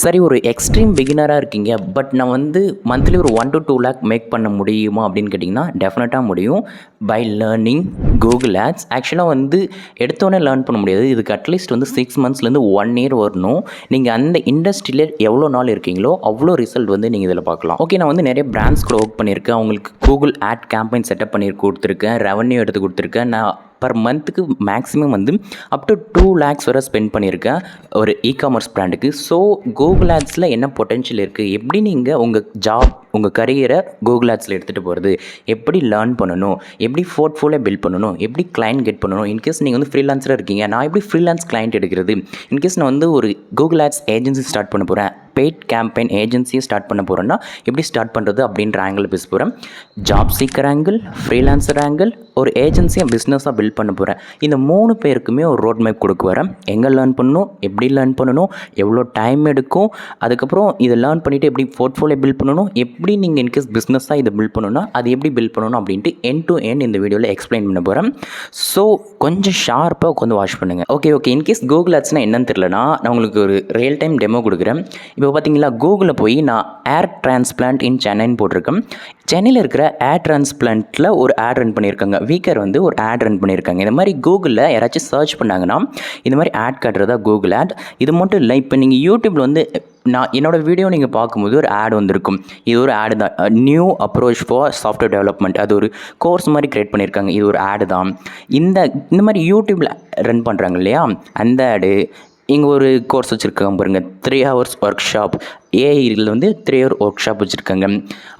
சரி, ஒரு எக்ஸ்ட்ரீம் பிகினராக இருக்கீங்க. பட் நான் வந்து மந்த்லி ஒரு 1 to 2 லேக் மேக் பண்ண முடியுமா அப்படின்னு கேட்டிங்கன்னா, டெஃபினட்டாக முடியும். By learning Google Ads. ஆக்சுவலாக வந்து எடுத்தோடனே லேர்ன் பண்ண முடியாது. இதுக்கு அட்லீஸ்ட் வந்து 6 மந்த்ஸ்லேருந்து 1 இயர் வரணும். நீங்கள் அந்த இண்டஸ்ட்ரியில் எவ்வளோ நாள் இருக்கீங்களோ அவ்வளோ ரிசல்ட் வந்து நீங்கள் இதில் பார்க்கலாம். ஓகே, நான் வந்து நிறைய பிராண்ட்ஸ் கூட ஒர்க் பண்ணியிருக்கேன். அவங்களுக்கு கூகுள் ஆட் கேம்பெயின் செட்டப் பண்ணி கொடுத்துருக்கேன். ரெவன்யூ எடுத்து கொடுத்துருக்கேன். நான் பர் மந்த்துக்கு மேக்ஸிமம் வந்து அப் டு 2 லேக்ஸ் வரை ஸ்பெண்ட் பண்ணியிருக்கேன் ஒரு இ-காமர்ஸ் பிராண்டுக்கு. ஸோ கூகுள் ஆட்ஸில் என்ன பொட்டென்ஷியல் இருக்குது, எப்படி நீங்கள் உங்கள் கரியரை கூகுள் ஆட்ஸில் எடுத்துகிட்டு போகிறது, எப்படி லேர்ன் பண்ணணும், எப்படி போர்ட்ஃபோலியோ பில்ட் பண்ணணும், எப்படி கிளைண்ட் கெட் பண்ணணும். இன்கேஸ் நீங்கள் வந்து ஃப்ரீலான்ஸராக இருக்கீங்க, நான் எப்படி ஃப்ரீலான்ஸ் கிளைண்ட் எடுக்கிறது, இன்கேஸ் நான் வந்து ஒரு கூகுள் ஆட்ஸ் ஏஜென்சி ஸ்டார்ட் பண்ண போகிறேன், பெய்ட் கேம்பெயின் ஏஜென்சியை ஸ்டார்ட் பண்ண போகிறேன்னா எப்படி ஸ்டார்ட் பண்ணுறது அப்படின்ற ஆங்கிள் பேச போகிறேன். Job seeker angle, freelancer angle, ஒரு ஏஜென்சியை பிஸ்னஸாக பில்ட் பண்ண போகிறேன். இந்த 3 பேருக்குமே ஒரு ரோட் மேப் கொடுக்க வரேன். எங்கே லேர்ன் பண்ணணும், எப்படி லேர்ன் பண்ணணும், எவ்வளோ டைம் எடுக்கும், அதுக்கப்புறம் இதை லேர்ன் பண்ணிவிட்டு எப்படி போர்ட்ஃபோலியோ பில்ட் பண்ணணும், எப்படி நீங்கள் இன்கேஸ் பிஸ்னஸாக இதை பில்ட் பண்ணணும்னா அது எப்படி பில்ட் பண்ணணும் அப்படின்ட்டு எண்ட் டு எண்ட் இந்த வீடியோவில் எக்ஸ்பிளைன் பண்ண போகிறேன். ஸோ கொஞ்சம் ஷார்ப்பாக உட்காந்து வாட்ச் பண்ணுங்கள். ஓகே, இன்கேஸ் கூகுள் ஆட்ஸ்னால் என்னன்னு தெரியலனா நான் உங்களுக்கு ஒரு ரியல் டைம் டெமோ கொடுக்குறேன். இப்போ பார்த்தீங்களா, கூகுளில் போய் நான் ஏர் டிரான்ஸ்பிளான்ட் இன் சென்னைன்னு போட்டிருக்கேன். சென்னையில் இருக்கிற ஏர் டிரான்ஸ்பிளான்ட்டில் ஒரு ஆட் ரன் பண்ணியிருக்காங்க. வீக்கர் வந்து ஒரு ஆட் ரன் பண்ணியிருக்காங்க. இந்த மாதிரி கூகுளில் யாராச்சும் சர்ச் பண்ணாங்கன்னா இந்த மாதிரி ஆட் காட்டுறதா கூகுள் ஆட். இது மட்டும் இல்லை, இப்போ நீங்கள் யூடியூப்பில் வந்து நான் என்னோடய வீடியோ நீங்கள் பார்க்கும்போது ஒரு ஆட் வந்திருக்கும். இது ஒரு ஆடு தான், new approach for software development. அது ஒரு கோர்ஸ் மாதிரி க்ரியேட் பண்ணியிருக்காங்க. இது ஒரு ஆடு தான். இந்த மாதிரி யூடியூப்பில் ரன் பண்ணுறாங்க இல்லையா, அந்த ஆடு. இங்கே ஒரு கோர்ஸ் வச்சுருக்காங்க பாருங்கள், 3 hours ஒர்க் ஷாப். ஏஐயில் வந்து 3 hour ஒர்க் ஷாப் வச்சுருக்காங்க.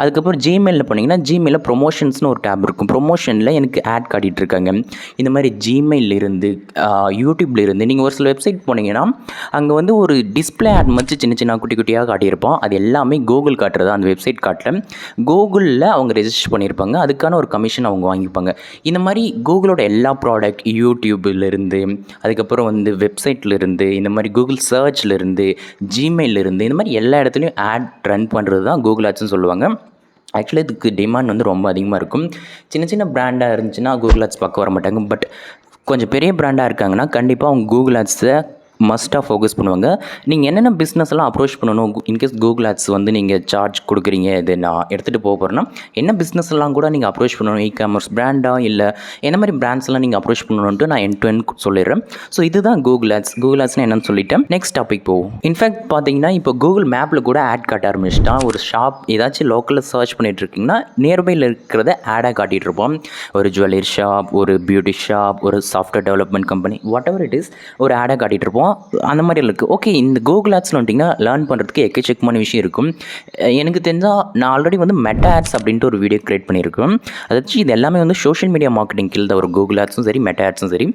அதுக்கப்புறம் ஜிமெயிலில் போனீங்கன்னா ஜிமெயிலில் ப்ரொமோஷன்ஸ்னு ஒரு டேப் இருக்கும். ப்ரொமோஷனில் எனக்கு ஆட் காட்டிகிட்ருக்காங்க. இந்த மாதிரி ஜிமெயில் இருந்து யூடியூப்பில் இருந்து நீங்கள் ஒரு சில வெப்சைட் போனீங்கன்னா அங்கே வந்து ஒரு டிஸ்பிளே ஆட் மாதிரி சின்ன குட்டி குட்டியாக காட்டியிருப்போம். அது எல்லாமே கூகுள் காட்டுறது. அந்த வெப்சைட் காட்டல, கூகுளில் அவங்க ரெஜிஸ்டர் பண்ணியிருப்பாங்க. அதுக்கான ஒரு கமிஷன் அவங்க வாங்கிப்பாங்க. இந்த மாதிரி கூகுளோட எல்லா ப்ராடக்ட், யூடியூப்லேருந்து, அதுக்கப்புறம் வந்து வெப்சைட்லேருந்து, இந்த மாதிரி கூகுள் சர்ச்லேருந்து, ஜிமெயிலிருந்து, இந்த மாதிரி எல்லா இடத்துலையும் ஆட் ரன் பண்ணுறது தான் கூகுள் ஆட்ஸ்னு சொல்லுவாங்க. ஆக்சுவலி இதுக்கு டிமாண்ட் வந்து ரொம்ப அதிகமாக இருக்கும். சின்ன பிராண்டாக இருந்துச்சுன்னா கூகுள் ஆட்ஸ் பார்க்க வர மாட்டாங்க. பட் கொஞ்சம் பெரிய பிராண்டாக இருக்காங்கன்னா கண்டிப்பாக அவங்க கூகுள் ஆட்ஸை மஸ்ட்டாக ஃபோக்கஸ் பண்ணுவாங்க. நீங்கள் என்னென்ன பிஸ்னஸ் எல்லாம் அப்ரோச் பண்ணணும், இன்கேஸ் கூகுள் ஆட்ஸ் வந்து நீங்கள் சார்ஜ் கொடுக்குறீங்க, இது நான் எடுத்துகிட்டு போகிறேன்னா என்ன பிஸ்னஸ் எல்லாம் கூட நீங்கள் அப்ரோச் பண்ணணும், இ-காமர்ஸ் பிராண்டாக இல்லை என்ன மாதிரி பிராண்ட்ஸ் எல்லாம் நீங்கள் அப்ரோச் பண்ணணுன்ட்டு நான் எண்ட் டு எண்ட் சொல்லிடுறேன். ஸோ இதுதான் கூகுள் ஆட்ஸ். கூகுள் ஆட்ஸ்னால் என்னன்னு சொல்லிட்டேன். நெக்ஸ்ட் டாபிக் போவோம். இன்ஃபேக்ட் பார்த்தீங்கன்னா இப்போ கூகுள் மேப்பில் கூட ஆட் காட்ட ஆரம்பிச்சிட்டான். ஒரு ஷாப் ஏதாச்சும் லோக்கலில் சர்ச் பண்ணிட்டு இருக்கீங்கன்னா நியர்பையில் இருக்கிறத ஆடாக காட்டிகிட்டு இருப்போம். ஒரு ஜுவல்லரி ஷாப், ஒரு பியூட்டி ஷாப், ஒரு software development company, what ever it is, ஒரு ஆடாக காட்டிகிட்டு இருப்போம். அந்த மாதிரி இருக்குது. ஓகே, இந்த கூகுள் ஆட்ஸில் வந்துட்டிங்கன்னா லேர்ன் பண்ணுறதுக்கு எக்கச்சக்கமான விஷயம் இருக்கும். எனக்கு தெரிஞ்சால் நான் ஆல்ரெடி வந்து மெட்டா ஆட்ஸ் அப்படின்ட்டு ஒரு வீடியோ க்ரியேட் பண்ணியிருக்கேன். அதாச்சும் இது எல்லாமே வந்து சோஷியல் மீடியா மார்க்கெட்டிங் கீழ் தான் ஒரு கூகுள் ஆட்ஸும் சரி, மெட்டா ஆட்ஸும் சரி.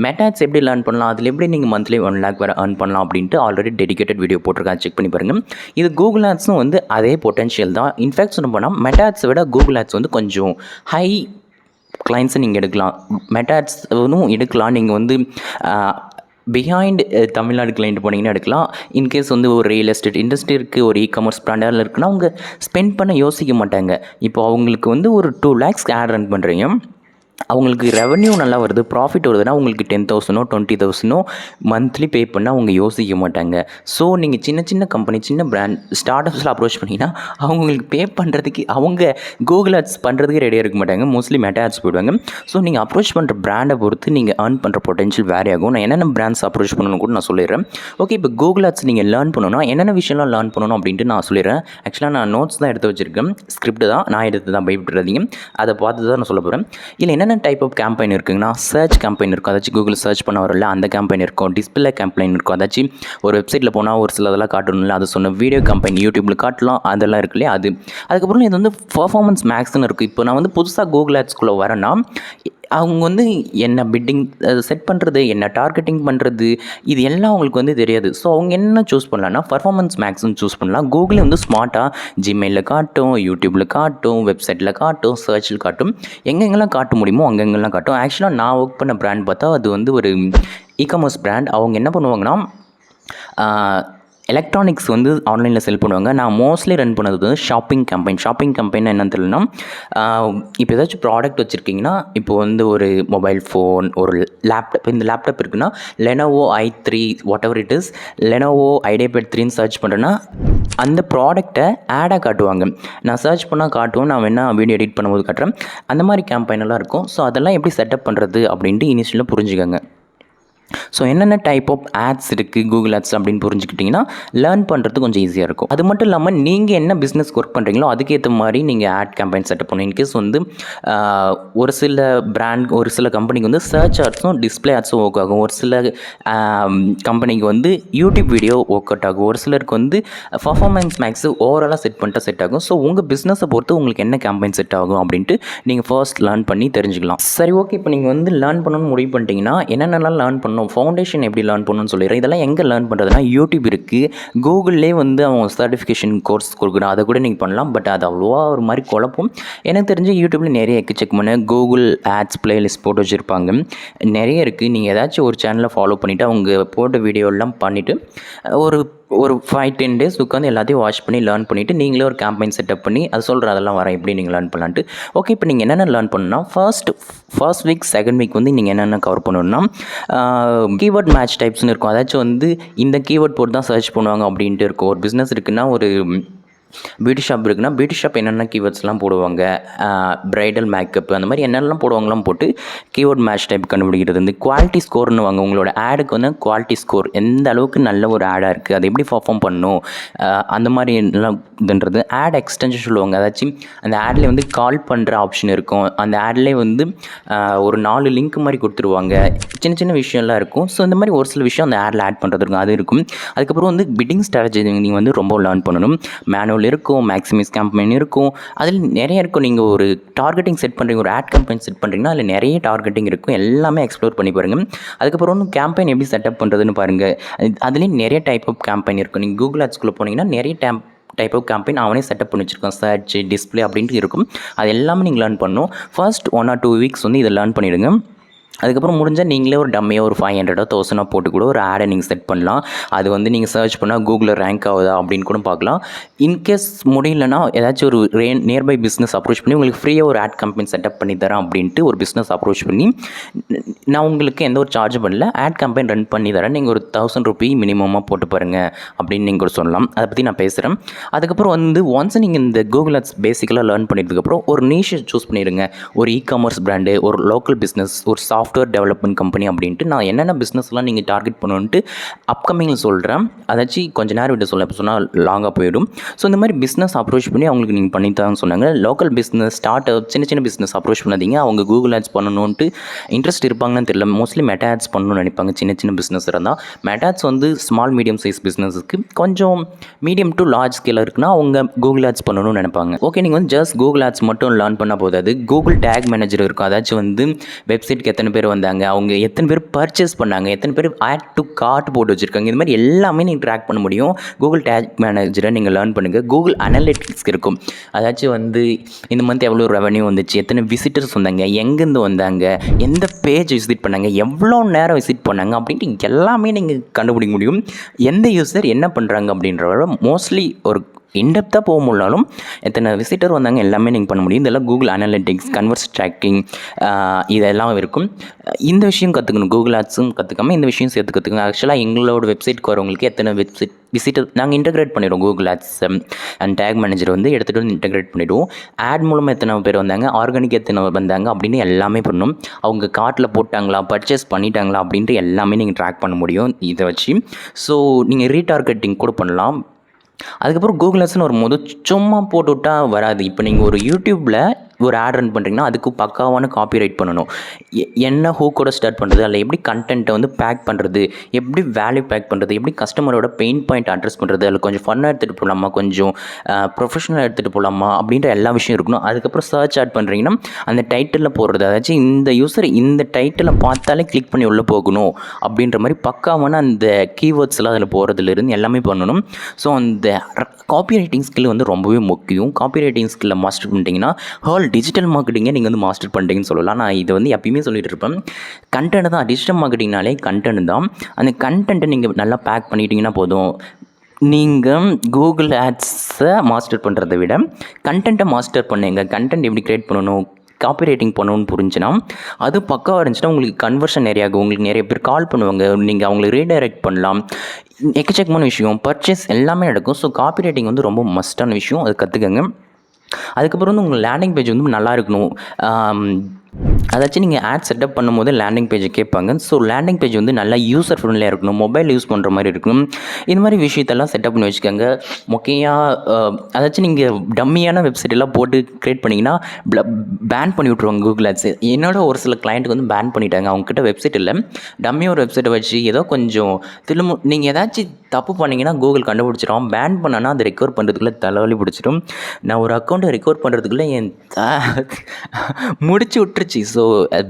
மெட்டா ஆட்ஸ் எப்படி லேர்ன் பண்ணலாம், அதில் எப்படி நீங்கள் மந்த்லி 1 லேக் வரை ஏர்ன் பண்ணலாம் அப்படின்ட்டு ஆல்ரெடி டெடிகேட்டட் வீடியோ போட்டிருக்கேன், செக் பண்ணி பாருங்கள். இது கூகுள் ஆட்ஸும் வந்து அதே பொட்டன்ஷியல் தான். இன்ஃபேக்ட் சொல்ல போனால் மெட்டா ஆட்ஸை விட கூகுள் ஆட்ஸ் வந்து கொஞ்சம் ஹை கிளைண்ட்ஸை நீங்கள் எடுக்கலாம். மெட்டா ஆட்ஸும் எடுக்கலாம். நீங்கள் வந்து பிஹைண்ட் தமிழ்நாடு கிளைண்ட் போனீங்கன்னா எடுக்கலாம். இன்கேஸ் வந்து ஒரு ரியல் எஸ்டேட் இண்டஸ்ட்ரி இருக்குது, ஒரு இ-காமர்ஸ் பிராண்டாக இருக்குன்னா அவங்க ஸ்பெண்ட் பண்ண யோசிக்க மாட்டாங்க. இப்போ அவங்களுக்கு வந்து ஒரு 2 லேக்ஸ்க்கு ஆட் ரன் பண்ணுறீங்க, அவங்களுக்கு ரெவன்யூ நல்லா வருது, ப்ராஃபிட் வருதுன்னா உங்களுக்கு 10,000 20,000 மந்த்லி பே பண்ணால் அவங்க யோசிக்க மாட்டாங்க. ஸோ நீங்கள் சின்ன கம்பெனி, சின்ன பிராண்ட், ஸ்டார்ட் அப்ஸில் அப்ரோச் பண்ணிங்கன்னா அவங்களுக்கு பே பண்ணுறதுக்கு, அவங்க கூகுள் ஆட்ஸ் பண்ணுறதுக்கு ரெடியாக இருக்க மாட்டாங்க. மோஸ்ட்லி மெட்டா ஆட்ஸ் போயிடுவாங்க. ஸோ நீங்கள் அப்ரோச் பண்ணுற பிராண்டை பொறுத்து நீங்கள் ஏர்ன் பண்ணுற பொட்டன்ஷியல் வேரி ஆகும். நான் என்னென்ன பிராண்ட்ஸ் அப்ரோச் பண்ணணும் கூட நான் சொல்லிடுறேன். ஓகே, இப்போ கூகுள் ஆட்ஸ் நீங்கள் லேர்ன் பண்ணணும்னா என்னென்ன விஷயம்லாம் லேர்ன் பண்ணணும் அப்படின்ட்டு நான் சொல்லிடுறேன். ஆக்சுவலாக நான் நோட்ஸ் தான் எடுத்து வச்சுருக்கேன், ஸ்கிரிப்ட் தான் நான் எடுத்து தான் பயப்பட்டுறாதீங்க. அதை பார்த்து தான் நான் சொல்ல போகிறேன். இல்லை என்னென்ன டைப் ஆஃப் கேம்பெயின் இருக்குங்கன்னா, சர்ச் கேம்பெயின் இருக்கும், அதாச்சும் கூகுள் சர்ச் பண்ண வரல அந்த கேம்பெயின் இருக்கும். டிஸ்பிளே கேம்பெயின் இருக்கும், அதாச்சும் ஒரு வெப்சைட்டில் போனால் ஒரு சில இதெல்லாம் காட்டணும்ல, அது சொன்ன வீடியோ கேம்பெயின் யூடியூப்பில் காட்டலாம், அதெல்லாம் இருக்கு இல்லையா அது. அதுக்கப்புறம் இது வந்து பர்ஃபார்மன்ஸ் மேக்ஸ்னு இருக்குது. இப்போ நான் வந்து புதுசாக கூகுள் ஆட்ஸ்குள்ளே வரேன்னா அவங்க வந்து என்ன பிட்டிங் செட் பண்ணுறது, என்ன டார்கெட்டிங் பண்ணுறது, இது எல்லாம் அவங்களுக்கு வந்து தெரியாது. ஸோ அவங்க என்ன சூஸ் பண்ணலான்னா பர்ஃபார்மன்ஸ் மேக்ஸ்னு சூஸ் பண்ணலாம். கூகுளே வந்து ஸ்மார்ட்டாக ஜிமெயிலில் காட்டும், யூடியூப்பில் காட்டும், வெப்சைட்டில் காட்டும், சர்ச்சில் காட்டும், எங்கெங்கெல்லாம் காட்ட முடியுமோ அங்கெங்கெல்லாம் காட்டும். ஆக்சுவலாக நான் ஒர்க் பண்ண பிராண்ட் பார்த்தா அது வந்து ஒரு இ-காமர்ஸ் பிராண்ட். அவங்க என்ன பண்ணுவாங்கன்னா எலக்ட்ரானிக்ஸ் வந்து ஆன்லைனில் செல் பண்ணுவாங்க. நான் மோஸ்ட்லி ரன் பண்ணது வந்து ஷாப்பிங் கேம்பெயின் என்னன்னு தெரியலனா, இப்போ ஏதாச்சும் ப்ராடக்ட் வச்சுருக்கீங்கன்னா, இப்போ வந்து ஒரு மொபைல் ஃபோன், ஒரு லேப்டாப், இந்த லேப்டாப் இருக்குன்னா Lenovo i3 whatever it is, Lenovo IdeaPad 3ன்னு சர்ச் பண்ணுறேன்னா அந்த ப்ராடக்ட்டை ஆடாக காட்டுவாங்க. நான் சர்ச் பண்ணால் காட்டுவோம், நான் வேணால் வீடியோ எடிட் பண்ணும்போது காட்டுறேன். அந்த மாதிரி கேம்பெயினெல்லாம் இருக்கும். ஸோ அதெல்லாம் எப்படி செட்டப் பண்ணுறது அப்படின்ட்டு இனிஷியலாக புரிஞ்சுக்கோங்க. ஸோ என்னென்ன டைப் ஆஃப் ஆட்ஸ் இருக்குது கூகுள் ஆட்ஸ் அப்படின்னு புரிஞ்சுக்கிட்டிங்கன்னா லேர்ன் பண்ணுறது கொஞ்சம் ஈஸியாக இருக்கும். அது மட்டும் இல்லாமல் நீங்கள் என்ன பிஸ்னஸ் ஒர்க் பண்ணுறீங்களோ அதுக்கேற்ற மாதிரி நீங்கள் ஆட் கேம்பெயின் செட்டப் பண்ணணும். இன்கேஸ் வந்து ஒரு சில பிராண்ட், ஒரு சில கம்பெனிக்கு வந்து சர்ச் ஆட்ஸும் டிஸ்பிளே ஆட்ஸும் ஒர்க் ஆகும். ஒரு சில கம்பெனிக்கு வந்து யூடியூப் வீடியோ ஒர்க் அவுட் ஆகும். ஒரு சிலருக்கு வந்து பர்ஃபார்மன்ஸ் மேக்ஸு ஓவராலாக செட் பண்ணிட்டு செட் ஆகும். ஸோ உங்கள் பிஸ்னஸை பொறுத்து உங்களுக்கு என்ன கேம்பெயின் செட் ஆகும் அப்படின்ட்டு நீங்கள் ஃபர்ஸ்ட் லேர்ன் பண்ணி தெரிஞ்சுக்கலாம். சரி, ஓகே. இப்போ நீங்கள் வந்து லேர்ன் பண்ணணும்னு முடிவு பண்ணிட்டீங்கன்னா என்னென்னலாம் லேர்ன் பண்ணணும், ஃபவுண்டேஷன் எப்படி லேர்ன் பண்ணணும்னு சொல்லிடுறேன். இதெல்லாம் எங்கே லேர்ன் பண்ணுறதுனா யூடியூப் இருக்குது, கூகுள்லேயே வந்து அவங்க சர்டிஃபிகேஷன் கோர்ஸ் கொடுக்குறோம், அதை கூட நீங்கள் பண்ணலாம். பட் அது அவ்வளோவா ஒரு மாதிரி குழப்பம். எனக்கு தெரிஞ்சு யூடியூப்பில் நிறைய எக்கச்சக்கமான கூகுள் ஆட்ஸ் பிளேலிஸ்ட் போட்டு வச்சுருப்பாங்க, நிறைய இருக்குது. நீங்கள் ஏதாச்சும் ஒரு சேனலை ஃபாலோ பண்ணிவிட்டு அவங்க போட்ட வீடியோலாம் பண்ணிவிட்டு ஒரு 5-10 டேஸ் உட்காந்து எல்லாத்தையும் வாட்ச் பண்ணி லேர்ன் பண்ணிவிட்டு நீங்களே ஒரு கேம்பெயின் செட்டப் பண்ணி அது சொல்கிற அதெல்லாம் வரேன் எப்படி நீங்கள் லேர்ன் பண்ணலான்ட்டு. ஓகே, இப்போ நீங்கள் என்னென்ன லேர்ன் பண்ணணும்னா ஃபர்ஸ்ட் வீக், செகண்ட் வீக் வந்து நீங்கள் என்னென்ன கவர் பண்ணணும்னா கீவேர்ட் மேட்ச் டைப்ஸ்னு இருக்கும். அதாச்சும் வந்து இந்த கீவேர்ட் போட்டு தான் சர்ச் பண்ணுவாங்க அப்படின்ட்டு இருக்கும். ஒரு பிஸ்னஸ் இருக்குன்னா, ஒரு பியூட்டி ஷாப் இருக்குன்னா பியூட்டி ஷாப் என்னென்ன கீவேர்ட்ஸ்லாம் போடுவாங்க, ப்ரைடல் மேக்கப் அந்த மாதிரி என்னென்னலாம் போடுவாங்கலாம் போட்டு கீவேர்ட் மேட்ச் டைப் கண்டுபிடிக்கிறது. இந்த குவாலிட்டி ஸ்கோர்னு வாங்க, உங்களோட ஆடுக்கு வந்து குவாலிட்டி ஸ்கோர் எந்த அளவுக்கு நல்ல ஒரு ஆடாக இருக்குது, அது எப்படி பர்ஃபார்ம் பண்ணணும், அந்த மாதிரி எல்லாம் இதுன்றது. ஆட் எக்ஸ்டென்ஷன் சொல்லுவாங்க. அதாச்சும் அந்த ஆட்லேயே வந்து கால் பண்ணுற ஆப்ஷன் இருக்கும். அந்த ஆட்லேயே வந்து ஒரு 4 லிங்க் மாதிரி கொடுத்துருவாங்க. சின்ன சின்ன விஷயம்லாம் இருக்கும். ஸோ இந்த மாதிரி ஒரு சில விஷயம் அந்த ஆடில் ஆட் பண்ணுறது இருக்கும், அது இருக்கும். அதுக்கப்புறம் வந்து பிட்டிங் ஸ்ட்ராட்டஜி நீங்கள் வந்து ரொம்ப லேர்ன் பண்ணணும். மேனுவல் இருக்கும், மேக்ஸிமைஸ் கேம்பெயின் இருக்கும், அதில் நிறைய இருக்கும். நீங்கள் ஒரு டார்கெட்டிங் செட் பண்ணுறீங்க, ஒரு ஆட் கேம்பெயின் செட் பண்ணுறீங்கன்னா அதில் நிறைய டார்கெட்டிங் இருக்கும். எல்லாமே எக்ஸ்ப்ளோர் பண்ணி பாருங்கள். அதுக்கப்புறம் வந்து கேம்பெயின் எப்படி செட்டப் பண்ணுறதுன்னு பாருங்கள். அதுலேயும் நிறைய டைப் ஆஃப் கேம்பெயின் இருக்கும். நீங்கள் கூகுள் ஆட்ஸ்குள்ளே போனீங்கன்னா நிறைய டைப் ஆஃப் கேம்பெயின் அவனே செட்டப் பண்ணி வச்சுருக்கான். சர்ச், டிஸ்பிளே அப்படின்ட்டு இருக்கும். அது எல்லாமே நீங்கள் லேர்ன் பண்ணணும். ஃபர்ஸ்ட் 1 or 2 வீக்ஸ் வந்து இதை லேர்ன் பண்ணிவிடுங்க. அதுக்கப்புறம் முடிஞ்சால் நீங்களே ஒரு டம்மியாக ஒரு 500 or 1000 போட்டு கூட ஒரு ஆடை நீங்கள் செட் பண்ணலாம். அது வந்து நீங்கள் சர்ச் பண்ணால் கூகுளில் ரேங்க் ஆகுதா அப்படின்னு கூட பார்க்கலாம். இன்கேஸ் முடியலன்னா ஏதாச்சும் ஒரு நியர்பை பிஸ்னஸ் அப்ரோச் பண்ணி உங்களுக்கு ஃப்ரீயாக ஒரு ஆட் கம்பெனி செட்டப் பண்ணி தரேன் அப்படின்ட்டு ஒரு பிஸ்னஸ் அப்ரோச் பண்ணி, நான் உங்களுக்கு எந்த ஒரு சார்ஜ் பண்ணல, ஆட் கம்பெனி ரன் பண்ணி தரேன், நீங்கள் ஒரு 1000 ரூபீ மினிமமாக போட்டு பாருங்கள் அப்படின்னு நீங்கள் கூட சொல்லலாம். அதை பற்றி நான் பேசுகிறேன். அதுக்கப்புறம் வந்து ஒன்ஸ் நீங்கள் இந்த கூகுள் ஆட்ஸ் பேசிக்கலாக லேர்ன் பண்ணிட்டதுக்கப்புறம் ஒரு நீஷை சூஸ் பண்ணிடுங்க. ஒரு இ-காமர்ஸ் பிராண்டு, ஒரு லோக்கல் பிஸ்னஸ், ஒரு சாஃப்ட்வேர் டெவலப்மெண்ட் கம்பெனி அப்படின்ட்டு நான் என்னென்ன பிஸ்னஸ்லாம் நீங்கள் டார்கெட் பண்ணணுன்ட்டு அப்கமிங்கில் சொல்கிறேன். அதாச்சும் கொஞ்சம் நேரம் விட்டு சொல்ல சொன்னால் லாங்காக போயிடும். ஸோ இந்த மாதிரி பிஸ்னஸ் அப்ரோச் பண்ணி அவங்களுக்கு நீங்கள் பண்ணித்தான்னு சொன்னாங்க. லோக்கல் பிஸ்னஸ், ஸ்டார்ட் அப், சின்ன சின்ன பிஸ்னஸ் அப்ரோச் பண்ணாதீங்க. அவங்க கூகுள் ஆட்ஸ் பண்ணணுன்ட்டு இன்ட்ரெஸ்ட் இருப்பாங்கன்னு தெரியல. மோஸ்ட்லி மெட்டா ஆட்ஸ் பண்ணணும்னு நினைப்பாங்க. சின்ன சின்ன பிஸ்னஸ் இருந்தால் மெட்டா ஆட்ஸ் வந்து ஸ்மால் மீடியம் சைஸ் பிஸ்னஸுக்கு, கொஞ்சம் மீடியம் டு லார்ஜ் ஸ்கேல் இருக்குன்னா அவங்க கூகுள் ஆட்ஸ் பண்ணணும்னு நினைப்பாங்க. ஓகே, நீங்கள் வந்து ஜஸ்ட் கூகுள் ஆட்ஸ் மட்டும் லேர்ன் பண்ணால் போதாது. கூகுள் டேக் மேனேஜர் இருக்கும். அதாச்சும் வந்து வெப்சைட்டுக்கு எத்தனை பேர் வந்தாங்க, அவங்க எத்தனை பேர் பர்ச்சேஸ் பண்ணாங்க, எத்தனை பேர் ஆட் டு கார்ட் போட்டு வச்சுருக்காங்க, இந்த மாதிரி எல்லாமே நீங்கள் ட்ராக் பண்ண முடியும். கூகுள் டேக் மேனேஜரை நீங்கள் லேர்ன் பண்ணுங்கள். கூகுள் அனலிட்டிக்ஸ் இருக்கும். அதாச்சும் வந்து இந்த மந்த் எவ்வளோ ரெவன்யூ வந்துச்சு, எத்தனை விசிட்டர்ஸ் வந்தாங்க, எங்கேருந்து வந்தாங்க, எந்த பேஜ் விசிட் பண்ணாங்க, எவ்வளோ நேரம் விசிட் பண்ணாங்க அப்படின்ட்டு எல்லாமே நீங்கள் கண்டுபிடிக்க முடியும். எந்த யூசர் என்ன பண்ணுறாங்க அப்படின்றத மோஸ்ட்லி ஒரு இன்டெப்த்தாக போக முடியலாலும் எத்தனை விசிட்டர் வந்தாங்க எல்லாமே நீங்கள் பண்ண முடியும். இதெல்லாம் கூகுள் அனலிட்டிக்ஸ், கன்வர்ஸ் ட்ராக்கிங், இதெல்லாம் இருக்கும். இந்த விஷயம் கற்றுக்கணும். கூகுள் ஆட்ஸும் கற்றுக்காமல் இந்த விஷயம் சேர்த்து கற்றுக்கணும். ஆக்சுவலாக எங்களோட வெப்சைட்க்கு வரவங்களுக்கு எத்தனை விசிட்டர் நாங்கள் இன்டெகிரேட் பண்ணிடுவோம். Google Ads and tag manager வந்து எடுத்துகிட்டு வந்து இன்டெகிரேட் பண்ணிவிடுவோம். ஆட் மூலமாக எத்தனை பேர் வந்தாங்க, ஆர்கானிக் எத்தனை வந்தாங்க அப்படின்னு எல்லாமே பண்ணணும். அவங்க கார்ட்டில் போட்டாங்களா, பர்ச்சேஸ் பண்ணிட்டாங்களா அப்படின்ட்டு எல்லாமே நீங்கள் ட்ராக் பண்ண முடியும் இதை வச்சு. ஸோ நீங்கள் ரீடார்கெட்டிங் கூட பண்ணலாம். அதுக்கப்புறம் கூகுள் ஆட்ஸ்னு வரும்போது சும்மா போட்டு விட்டால் வராது. இப்போ நீங்கள் ஒரு யூடியூப்பில் ஒரு ஆட் ரன் பண்ணுறீங்கன்னா அதுக்கு பக்காவான காப்பி ரைட் பண்ணணும். என்ன ஹூக்கோட ஸ்டார்ட் பண்ணுறது, அதில் எப்படி கண்டென்ட்டை வந்து பேக் பண்ணுறது, எப்படி வேல்யூ பேக் பண்ணுறது, எப்படி கஸ்டமரோட பெயின் பாயிண்ட் அட்ரஸ் பண்ணுறது, அதில் கொஞ்சம் ஃபன்னாக எடுத்துகிட்டு போகலாமா, கொஞ்சம் ப்ரொஃபஷனலாக எடுத்துகிட்டு போகலாமா அப்படின்ற எல்லா விஷயம் இருக்கணும். அதுக்கப்புறம் சர்ச் ஆட் பண்ணுறீங்கன்னா அந்த டைட்டிலில் போடுறது, அதாச்சும் இந்த யூஸர் இந்த டைட்டிலை பார்த்தாலே கிளிக் பண்ணி உள்ளே போகணும் அப்படின்ற மாதிரி பக்காவான அந்த கீவேர்ட்ஸ்லாம் அதில் போகிறதுலேருந்து எல்லாமே பண்ணணும். ஸோ அந்த காப்பி ரைட்டிங் ஸ்கில் வந்து ரொம்பவே முக்கியம். காப்பி ரைட்டிங் ஸ்கில்லை மாஸ்டர் பண்ணிட்டீங்கன்னா ஹால் டிஜிட்டல் மார்க்கெட்டிங்கை நீங்கள் வந்து மாஸ்டர் பண்ணிட்டீங்கன்னு சொல்லலாம். நான் இதை வந்து எப்பயுமே சொல்லிட்டு இருப்பேன். கண்டென்ட் தான் டிஜிட்டல் மார்க்கெட்டிங்னாலே கண்டென்ட் தான். அந்த கண்டென்ட்டை நீங்கள் நல்லா பேக் பண்ணிட்டீங்கன்னா போதும். நீங்கள் கூகுள் ஆட்ஸை மாஸ்டர் பண்ணுறத விட கண்டென்ட்டை மாஸ்டர் பண்ணுங்க. கண்டென்ட் எப்படி க்ரியேட் பண்ணணும், காப்பி ரைட்டிங் பண்ணணும்னு புரிஞ்சுன்னா அது பக்காவாக இருந்துச்சுன்னா உங்களுக்கு கன்வர்ஷன் நிறைய ஆகும். உங்களுக்கு நிறைய பேர் கால் பண்ணுவாங்க, நீங்கள் அவங்களை ரீடைரக்ட் பண்ணலாம். எக்கச்சக்கமான விஷயம், பர்ச்சேஸ் எல்லாமே நடக்கும். ஸோ காப்பி ரைட்டிங் வந்து ரொம்ப மஸ்டான விஷயம், அது கற்றுக்கங்க. அதுக்கப்புறம் வந்து உங்கள் லேண்டிங் பேஜ் வந்து நல்லா இருக்கணும். அதாச்சும் நீங்கள் ஆட் செட்டப் பண்ணும்போது லேண்டிங் பேஜை கேட்பாங்க. ஸோ லேண்டிங் பேஜ் வந்து நல்லா யூசர் ஃப்ரெண்ட்லியாக இருக்கணும், மொபைல் யூஸ் பண்ணுற மாதிரி இருக்கணும். இந்த மாதிரி விஷயத்தெல்லாம் செட்டப் பண்ணி வச்சுக்கோங்க. முக்கியமாக அதாச்சும் நீங்கள் டம்மியான வெப்சைட் எல்லாம் போட்டு க்ரியேட் பண்ணிங்கன்னா பேன் பண்ணி விட்ருவாங்க கூகுள் ஆட்ஸ். என்னோட ஒரு சில கிளைண்ட்டுக்கு வந்து பேன் பண்ணிட்டாங்க. அவங்கக்கிட்ட வெப்சைட் இல்லை, டம்மியாக ஒரு வெப்சைட்டை வச்சு ஏதோ கொஞ்சம் திரும்ப நீங்கள் ஏதாச்சும் தப்பு பண்ணிங்கன்னா கூகுள் கண்டுபிடிச்சிடும். பேன் பண்ணனா அதை ரெக்கவர் பண்ணுறதுக்குள்ளே தலைவலி பிடிச்சிடும். நான் ஒரு அக்கௌண்ட்டை ரெக்கவர் பண்ணுறதுக்குள்ளே என் முடிச்சு விட்டுருச்சு. ஸோ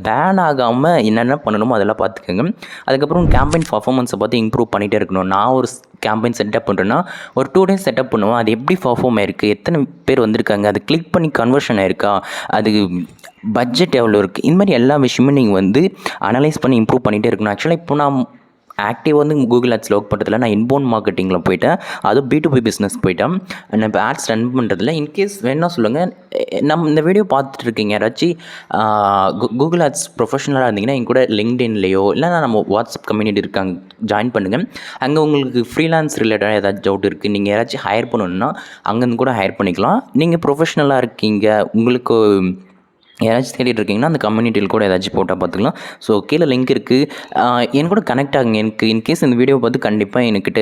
பேன் ஆகாமல் என்னென்ன பண்ணணுமோ அதெல்லாம் பார்த்துக்கோங்க. அதுக்கப்புறம் கேம்பெயின் பர்ஃபார்மன்ஸை பார்த்து இம்ப்ரூவ் பண்ணிகிட்டே இருக்கணும். நான் ஒரு கேம்பெயின் செட்டப் பண்ணுறேன்னா ஒரு 2 days செட்டப் பண்ணுவோம். அது எப்படி பர்ஃபார்ம் ஆயிருக்கு, எத்தனை பேர் வந்திருக்காங்க, அது கிளிக் பண்ணி கன்வர்ஷன் ஆயிருக்கா, அது பட்ஜெட் எவ்வளோ இருக்குது, இந்த மாதிரி எல்லா விஷயமும் நீங்கள் வந்து அனலைஸ் பண்ணி இம்ப்ரூவ் பண்ணிகிட்டே இருக்கணும். ஆக்சுவலாக இப்போ நான் ஆக்டிவ் வந்து கூகுள் ஆட்ஸில் ஒர்க் பண்ணுறதுல நான் இன்பவுண்ட் மார்க்கெட்டிங்கில் போயிட்டேன். அதுவும் B2B பிஸ்னஸ் போயிட்டேன். நான் இப்போ ஆட்ஸ் ரன் பண்ணுறதில்ல. இன்கேஸ் வேணா சொல்லுங்கள். நம்ம இந்த வீடியோ பார்த்துட்டு இருக்கீங்க யாராச்சும் கூகுள் ஆட்ஸ் ப்ரொஃபஷனலாக இருந்தீங்கன்னா என் கூட லிங்க்டின்லையோ இல்லைனா நம்ம வாட்ஸ்அப் கம்யூனிட்டி இருக்காங்க, ஜாயின் பண்ணுங்கள். அங்கே உங்களுக்கு ஃப்ரீலான்ஸ் ரிலேட்டடாக ஏதாச்சும் டவுட் இருக்குது, நீங்கள் யாராச்சும் ஹையர் பண்ணணுன்னா அங்கேருந்து கூட ஹையர் பண்ணிக்கலாம். நீங்கள் ப்ரொஃபஷனலாக இருக்கீங்க, உங்களுக்கு யாராச்சும் தேடிட்டு இருக்கீங்கன்னா அந்த கம்யூனிட்டியில் கூட ஏதாச்சும் போட்டால் பார்த்துக்கலாம். ஸோ கீழே லிங்க் இருக்குது, என் கூட கனெக்ட் ஆகுங்க. எனக்கு இன்கேஸ் இந்த வீடியோ பார்த்து கண்டிப்பாக என்கிட்ட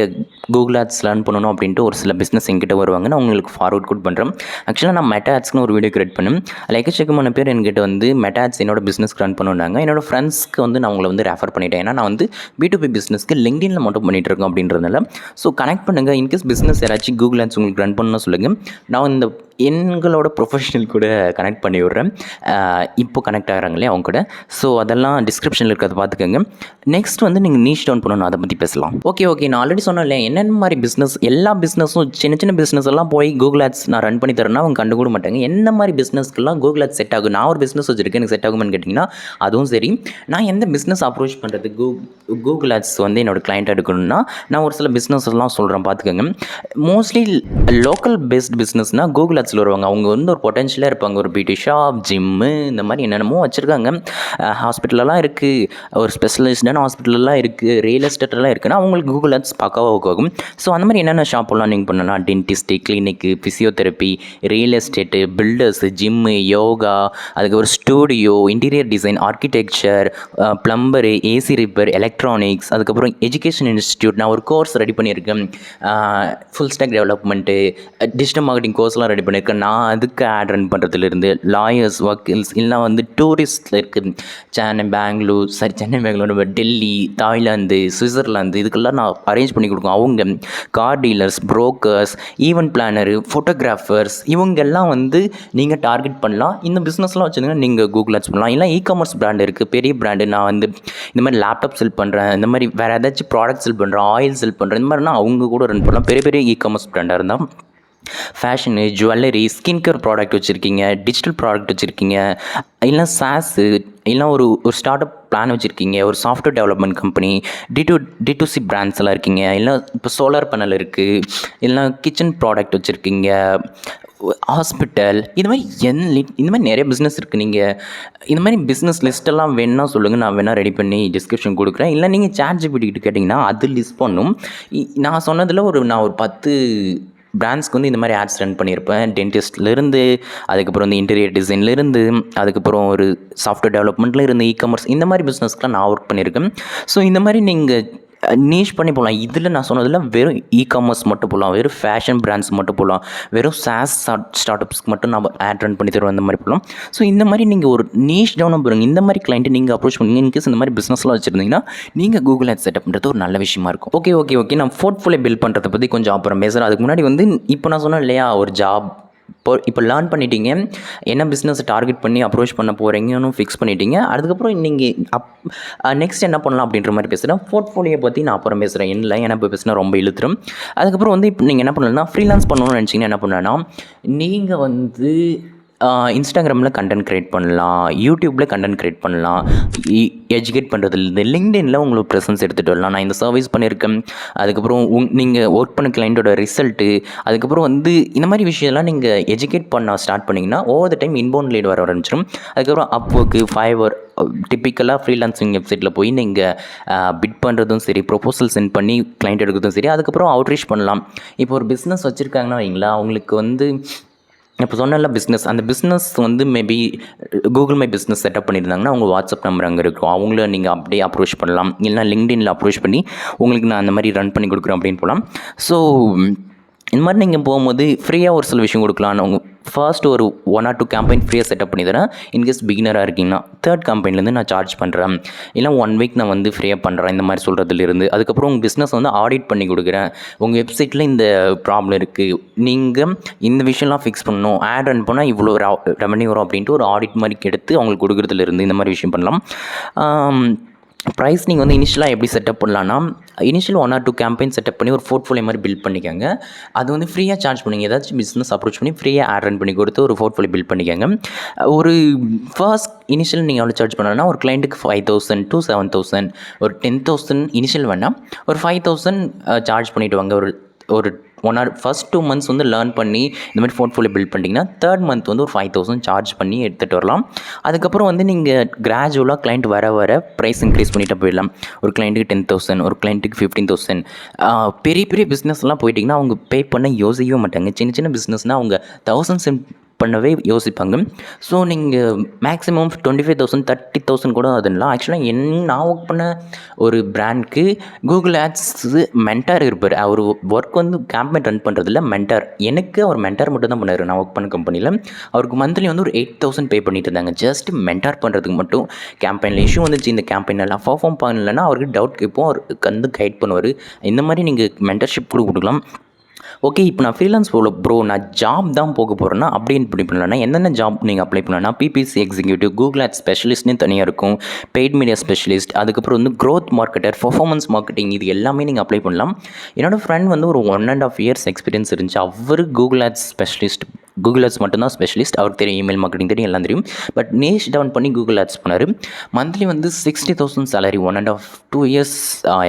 கூகுள் ஆட்ஸ் லேர்ன் பண்ணணும் அப்படின்ட்டு ஒரு சில பிஸ்னஸ் என்கிட்ட வருவாங்க. நான் உங்களுக்கு ஃபார்வர்ட் கூட பண்ணுறேன். ஆக்சுவலாக நான் மெட்டா ஆட்ஸ்னு ஒரு வீடியோ கிரியேட் பண்ணேன். அதில் எக்கச்சக்கமான பேர் என்கிட்ட வந்து மெட்டா ஆட்ஸ் என்னோட பிஸ்னஸ்க்கு ரன் பண்ணுவாங்க. என்னோட ஃப்ரெண்ட்ஸ்க்கு வந்து நான் உங்களை வந்து ரெஃபர் பண்ணிட்டேன். ஏன்னா நான் வந்து B2B பிஸ்னஸ்க்கு லிங்க்டின்ல மட்டும் பண்ணிகிட்டு இருக்கேன் அப்படின்றதுனால. ஸோ கனெக்ட் பண்ணுங்கள். இன்கேஸ் பிஸ்னஸ் யாராச்சும் கூகுள் ஆட்ஸ் உங்களுக்கு ரன் பண்ணணும்னு சொல்லுங்கள். நான் இந்த எங்களோட ப்ரொஃபஷனல் கூட கனெக்ட் பண்ணி விட்றேன். இப்போ கனெக்ட் ஆகிறாங்களே அவங்க கூட. ஸோ அதெல்லாம் டிஸ்கிரிப்ஷனில் இருக்கிறத பார்த்துக்கோங்க. நெக்ஸ்ட் வந்து நீங்கள் நீச் டவுன் பண்ணணும், அதை பற்றி பேசலாம். ஓகே நான் ஆல்ரெடி சொன்னேன் இல்லையா, என்னென்ன மாதிரி பிஸ்னஸ், எல்லா பிஸ்னஸும் சின்ன சின்ன பிஸ்னஸ் எல்லாம் போய் கூகுள் ஆட்ஸ் நான் ரன் பண்ணி தரேன்னா அவங்க கண்டுக்கூட மாட்டாங்க. என்ன மாதிரி பிஸ்னஸ்க்கெல்லாம் கூகுள் ஆட்ஸ் செட் ஆகும். நான் ஒரு பிஸ்னஸ் வச்சுருக்கேன், எனக்கு செட் ஆகுமான்னு கேட்டிங்கன்னா அதுவும் சரி. நான் எந்த பிஸ்னஸ் அப்ரோச் பண்ணுறது கூகுள் ஆட்ஸ் வந்து என்னோடய கிளைண்ட்டாக எடுக்கணும்னா நான் ஒரு சில பிஸ்னஸ் எல்லாம் சொல்கிறேன், பார்த்துக்கோங்க. மோஸ்ட்லி லோக்கல் பேஸ்ட் பிஸ்னஸ்னால் கூகுள் ஆட்ஸில் வருவாங்க. அவங்க வந்து ஒரு பொட்டன்ஷியலாக இருப்பாங்க. ஒரு பியூட்டி ஷாப், ஜிம்மு, இந்த மாதிரி என்னென்னமோ வச்சுருக்காங்க. ஹாஸ்பிட்டலெல்லாம் இருக்குது, ஒரு ஸ்பெஷலிஸ்டான ஹாஸ்பிட்டலெல்லாம் இருக்குது, ரியல் எஸ்டேட்டெல்லாம் இருக்குன்னா அவங்களுக்கு கூகுள் ஆட்ஸ் பக்காவாக ஒர்க் ஆகும். ஸோ அந்த மாதிரி என்னென்ன ஷாப்பெல்லாம் நீங்கள் பண்ணலாம், dentist, clinic, physiotherapy, real estate, builders, gym, yoga, அதுக்கு ஒரு studio, interior design, architecture, plumber, AC repair, electronics, அதுக்கப்புறம் எஜுகேஷன் இன்ஸ்டியூட். நான் ஒரு கோர்ஸ் ரெடி பண்ணியிருக்கேன், full stack development, digital marketing கோர்ஸ்லாம் ரெடி பண்ணியிருக்கேன். நான் அதுக்கு ஆட் ரன் பண்ணுறதுலேருந்து லாயர்ஸ், வக்கீல்ஸ், இல்லை வந்து டூரிஸ்ட்டில் இருக்குது சென்னை, பெங்களூர், டெல்லி, தாய்லாந்து, சுவிட்சர்லாந்து, இதுக்கெல்லாம் நான் அரேஞ்ச் பண்ணி கொடுக்கும். அவங்க car dealers, brokers, event planner, photographers, இவங்கெல்லாம் வந்து நீங்கள் டார்கெட் பண்ணலாம். இந்த பிஸ்னஸ்லாம் வச்சுருந்தீங்கன்னா நீங்கள் கூகுள் ஆட்ஸ் பண்ணலாம். இல்லை இ-காமர்ஸ் பிராண்ட் இருக்குது, பெரிய பிராண்டு. நான் வந்து இந்த மாதிரி லேப்டாப் செல் பண்ணுறேன், இந்த மாதிரி வேறு ஏதாச்சும் ப்ராடக்ட் செல் பண்ணுறேன், ஆயில் செல் பண்ணுறேன், இந்த மாதிரினா அவங்க கூட ரன் பண்ணலாம். பெரிய பெரிய இ-காமர்ஸ் பிராண்டாக இருந்தால் fashion, jewellery, skin care product வச்சுருக்கீங்க, டிஜிட்டல் ப்ராடக்ட் வச்சுருக்கீங்க, இல்லை சாஸு, இல்லை ஒரு ஸ்டார்ட் அப் பிளான் வச்சுருக்கீங்க, ஒரு software development company, D2C brands எல்லாம் இருக்கீங்க, இல்லை இப்போ சோலார் பேனல் இருக்குது, இல்லை கிச்சன் ப்ராடக்ட் வச்சுருக்கீங்க, ஹாஸ்பிட்டல், இது மாதிரி இந்த மாதிரி நிறைய பிஸ்னஸ் இருக்குது. நீங்கள் இந்த மாதிரி பிஸ்னஸ் லிஸ்ட்டெல்லாம் வேணுன்னா சொல்லுங்கள், நான் வேணால் ரெடி பண்ணி டிஸ்கிரிப்ஷன் கொடுக்குறேன். இல்லை நீங்கள் ChatGPT கிட்ட கேட்டிங்கன்னா அது லிஸ்ட் பண்ணும். நான் சொன்னதில் நான் ஒரு 10 பிராண்ட்ஸ்க்கு வந்து இந்த மாதிரி ஆட்ஸ் ரன் பண்ணியிருப்பேன். டென்டிஸ்ட்லேருந்து, அதுக்கப்புறம் வந்து இன்டீரியர் டிசைன்லேருந்து, அதுக்கப்புறம் ஒரு சாஃப்ட்வேர் டெவலப்மெண்ட்லேருந்து, இ-காமர்ஸ், இந்த மாதிரி பிஸ்னஸ்க்குலாம் நான் ஒர்க் பண்ணியிருக்கேன். ஸோ இந்த மாதிரி நீங்கள் நீஷ் பண்ணி போகலாம். இதில் நான் சொன்னதில் வெறும் இ-காமர்ஸ் மட்டும் போகலாம், வெறும் ஃபேஷன் பிராண்ட்ஸ் மட்டும் போகலாம், வெறும் சாஸ் ஸ்டார்ட் அப்ஸ்க்கு மட்டும் நம்ம ஆட் ரன் பண்ணி தருவோம், இந்த மாதிரி போகலாம். ஸோ இந்த மாதிரி நீங்கள் ஒரு நீஷ் டவுனாக போகிறீங்க. இந்த மாதிரி கிளைண்ட்டு நீங்கள் அப்ரோச் பண்ணுங்க. இன்கேஸ் இந்த மாதிரி பிஸ்னஸ்லாம் வச்சுருந்தீங்கன்னா நீங்கள் கூகுள் ஆட்ஸ் செட்டப் பண்ணுறது ஒரு நல்ல விஷயமா இருக்கும். ஓகே நான் போர்ட்ஃபோலியோ பில்ட் பண்ணுறதை பற்றி கொஞ்சம் அப்புறம் பேசுகிறேன். அதுக்கு முன்னாடி வந்து இப்போ நான் சொன்னேன் இல்லையா, ஒரு ஜாப் இப்போ லேர்ன் பண்ணிட்டீங்க, என்ன பிஸ்னஸ் டார்கெட் பண்ணி அப்ரோச் பண்ண போகிறீங்கன்னு ஃபிக்ஸ் பண்ணிட்டீங்க. அதுக்கப்புறம் நீங்கள் நெக்ஸ்ட் என்ன பண்ணலாம் அப்படின்ற மாதிரி பேசுகிறேன். போர்ட்ஃபோலியோ பற்றி நான் அப்புறம் பேசுகிறேன். இல்லை ஏன்னா இப்போ பேசினா ரொம்ப இழுத்துரும். அதுக்கப்புறம் வந்து இப்போ நீங்கள் என்ன பண்ணலாம்னா ஃப்ரீலான்ஸ் பண்ணணும்னு நினச்சிங்கன்னா என்ன பண்ணலான்னா, நீங்கள் வந்து இன்ஸ்டாகிராமில் கண்டென்ட் க்ரியேட் பண்ணலாம், யூடியூப்பில் கண்டென்ட் க்ரியேட் பண்ணலாம், எஜுகேட் பண்ணுறதுலேருந்து லிங்க்டின்ல உங்களுக்கு ப்ரெசன்ஸ் எடுத்துகிட்டு வரலாம். நான் இந்த சர்வீஸ் பண்ணியிருக்கேன், அதுக்கப்புறம் நீங்கள் ஒர்க் பண்ண கிளைண்ட்டோட ரிசல்ட்டு, அதுக்கப்புறம் வந்து இந்த மாதிரி விஷயம்லாம் நீங்கள் எஜுகேட் பண்ண ஸ்டார்ட் பண்ணிங்கன்னா over the time inbound lead வர ஆரம்பிச்சிடும். அதுக்கப்புறம் அப்வொர்க்கு, ஃபைவர் டிப்பிக்கலாக ஃப்ரீலான்சிங் வெப்சைட்டில் போய் நீங்கள் பிட் பண்ணுறதும் சரி, ப்ரொபோசல் சென்ட் பண்ணி கிளைண்ட் எடுக்கிறதும் சரி, அதுக்கப்புறம் அவுட்ரீச் பண்ணலாம். இப்போ ஒரு பிஸ்னஸ் வச்சுருக்காங்கன்னா வைங்களா, அவங்களுக்கு வந்து இப்போ சொன்னல பிஸ்னஸ், அந்த பிஸ்னஸ் வந்து maybe Google my business setup பண்ணியிருந்தாங்கன்னா அவங்க வாட்ஸ்அப் நம்பர் அங்கே இருக்கும், அவங்கள நீங்கள் அப்படியே அப்ரோச் பண்ணலாம். இல்லைனா லிங்க்டின்ல அப்ரோச் பண்ணி உங்களுக்கு நான் அந்த மாதிரி ரன் பண்ணி கொடுக்குறேன் அப்படின்னு போகலாம். ஸோ இந்த மாதிரி நீங்கள் போகும்போது ஃப்ரீயாக ஒரு சில விஷயம் கொடுக்கலாம். உங்கள் ஃபர்ஸ்ட் ஒரு 1 or 2 கேம்பெயின் ஃப்ரீயாக செட்டப் பண்ணி தரேன். இன்கேஸ் பிகினராக இருக்கீங்கன்னா 3rd கேம்பெயின்லேருந்து நான் சார்ஜ் பண்ணுறேன், இல்லை 1 வீக் நான் வந்து ஃப்ரீயாக பண்ணுறேன், இந்த மாதிரி சொல்கிறதுலேருந்து. அதுக்கப்புறம் உங்கள் பிஸ்னஸ் வந்து ஆடிட் பண்ணி கொடுக்குறேன். உங்கள் வெப்சைட்டில் இந்த ப்ராப்ளம் இருக்குது, நீங்கள் இந்த விஷயம்லாம் ஃபிக்ஸ் பண்ணணும், ஆட் ரன் பண்ணால் இவ்வளோ ரெவன்யூ வரும் அப்படின்ட்டு ஒரு ஆடிட் மாதிரி எடுத்து அவங்களுக்கு கொடுக்குறதுலேருந்து இந்த மாதிரி விஷயம் பண்ணலாம். ப்ரைஸ் நீங்கள் வந்து இனிஷியலாக எப்படி செட்டப் பண்ணலான்னா, இனிஷியல் 1 or 2 கேம்பெயின் செட்டப் பண்ணி ஒரு போர்ட்ஃபோலியோ மாதிரி பில்ட் பண்ணிக்கோங்க. அது வந்து ஃப்ரீயாக சார்ஜ் பண்ணுங்க. ஏதாச்சும் பிஸ்னஸ் அப்ரோச் பண்ணி ஃப்ரீயாக ஆட் ரன் பண்ணி கொடுத்து ஒரு போர்ட்ஃபோலியோ பில்ட் பண்ணிக்கோங்க. ஒரு ஃபர்ஸ்ட் இனிஷியல் நீங்கள் எவ்வளோ சார்ஜ் பண்ணலாம்னா, ஒரு கிளைண்ட்டுக்கு 5,000 to 7,000, ஒரு 10,000 இனிஷியல் வேணால் ஒரு 5,000 சார்ஜ் பண்ணிவிட்டு வாங்க. ஒரு 1 or ஃபர்ஸ்ட் 2 months வந்து லேர்ன் பண்ணி இந்த மாதிரி போர்ட்ஃபோலியோ பில்ட் பண்ணிட்டீங்கன்னா 3rd month வந்து ஒரு 5,000 சார்ஜ் பண்ணி எடுத்துகிட்டு வரலாம். அதுக்கப்புறம் வந்து நீங்கள் கிராஜுவலாக கிளைண்ட் வர ப்ரைஸ் இன்க்ரீஸ் பண்ணிட்டு போயிடலாம். ஒரு கிளைண்ட்டுக்கு 10,000, ஒரு கிளைண்ட்டுக்கு 15,000. பெரிய பெரிய பிஸ்னஸ்லாம் போயிட்டிங்கன்னா அவங்க பே பண்ண யோசிக்கவே மாட்டாங்க. சின்ன சின்ன பிஸ்னஸ்னால் அவங்க 1000 சென்ட் பண்ணவே யோசிப்பாங்க. ஸோ நீங்கள் மேக்ஸிமம் 25,000 30,000 கூட அதுலாம். ஆக்சுவலாக நான் ஒர்க் பண்ண ஒரு பிராண்ட்க்கு கூகுள் ஆட்ஸ் மென்டார் இருப்பார். அவர் ஒர்க் வந்து கேம்பெயின் ரன் பண்ணுறதில்ல, மென்டார். எனக்கு அவர் மென்டார் மட்டும் தான் பண்ணார் நான் ஒர்க் பண்ண கம்பெனியில். அவருக்கு மந்த்லி வந்து ஒரு 8,000 பே பண்ணிட்டு இருந்தாங்க, ஜஸ்ட் மென்டார் பண்ணுறதுக்கு மட்டும். கேம்பெயினில் இஷ்யூ வந்துச்சு, இந்த கேம்பெயினெல்லாம் பர்ஃபார்ம் பண்ணலைன்னா அவருக்கு டவுட் கேட்போம், அவருக்கு வந்து கைட் பண்ணுவார். இந்த மாதிரி நீங்கள் மென்டர்ஷிப் கூட கொடுக்கலாம். ஓகே, இப்போ நான் ஃப்ரீலான்ஸ் போகல ப்ரோ, நான் ஜாப் தான் போக போகிறேன்னா அப்படின்னு இப்படி பண்ணலாம்னா என்னென்ன ஜாப் நீங்கள் அப்ளை பண்ணலாம்னா, பிபிசி எக்ஸிக்யூட்டிவ், கூகுள் ஆட்ஸ் ஸ்பெஷலிஸ்ட்னு தனியாக இருக்கும், பெய்ட் மீடியா ஸ்பெஷலிஸ்ட், அதுக்கப்புறம் வந்து க்ரோத் மார்க்கெட்டர், பர்ஃபார்மன்ஸ் மார்க்கெட்டிங், இது எல்லாமே நீங்கள் அப்ளை பண்ணலாம். என்னோடய ஃப்ரெண்ட் வந்து ஒரு 1.5 years எக்ஸ்பீரியன்ஸ் இருந்துச்சு. அவர் Google ads specialist, Google ads மட்டும்தான் ஸ்பெஷலிஸ்ட். அவருக்கு தெரியும், இமெயில் மார்க்கெட்டிங் தெரியும், எல்லாம் தெரியும். பட் நேஷ் டவுன் பண்ணி கூகுள் ஆட்ஸ் பண்ணார். மந்த்லி வந்து 60,000 சேலரி, 1.5-2 years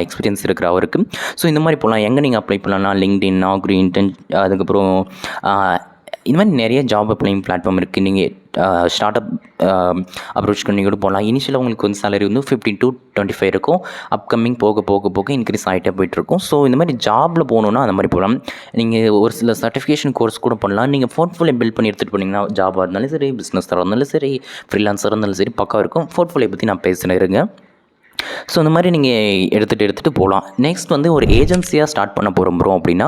எக்ஸ்பீரியன்ஸ் இருக்கிற அவருக்கு. ஸோ இந்த மாதிரி போகலாம். எங்கே நீங்கள் அப்ளை பண்ணலாம்னா லிங்க்டின், நாக்ரி, அதுக்கப்புறம் இந்த மாதிரி நிறைய ஜாப் அப்ளைங் பிளாட்ஃபார்ம் இருக்குது. நீங்கள் ஸ்டார்ட் அப் அப்ரோச் பண்ணி கூட போகலாம். இனிஷியலாக உங்களுக்கு வந்து சேலரி வந்து 15 to 25 இருக்கும். அப்கமிங் போக போக போக இன்க்ரீஸ் ஆகிட்டே போயிட்டுருக்கும். ஸோ இந்த மாதிரி ஜாபில் போகணுன்னா அந்த மாதிரி போகலாம். நீங்கள் ஒரு சில சர்டிஃபிகேஷன் கோர்ஸ் கூட பண்ணலாம். நீங்கள் போர்ட்ஃபோலியோ பில்ட் பண்ணி எடுத்துகிட்டு போனீங்கன்னா, ஜாபாக இருந்தாலும் சரி, பிஸ்னஸாக இருந்தாலும் சரி, ஃப்ரீலான்ஸாக இருந்தாலும் சரி, பக்கம் இருக்கும். போர்ட்ஃபோலியோ பற்றி நான் பேசினேன் இருங்க. ஸோ இந்த மாதிரி நீங்கள் எடுத்துகிட்டு போகலாம். நெக்ஸ்ட் வந்து ஒரு ஏஜென்சியாக ஸ்டார்ட் பண்ண போகிறோம் ப்ரோ அப்படின்னா,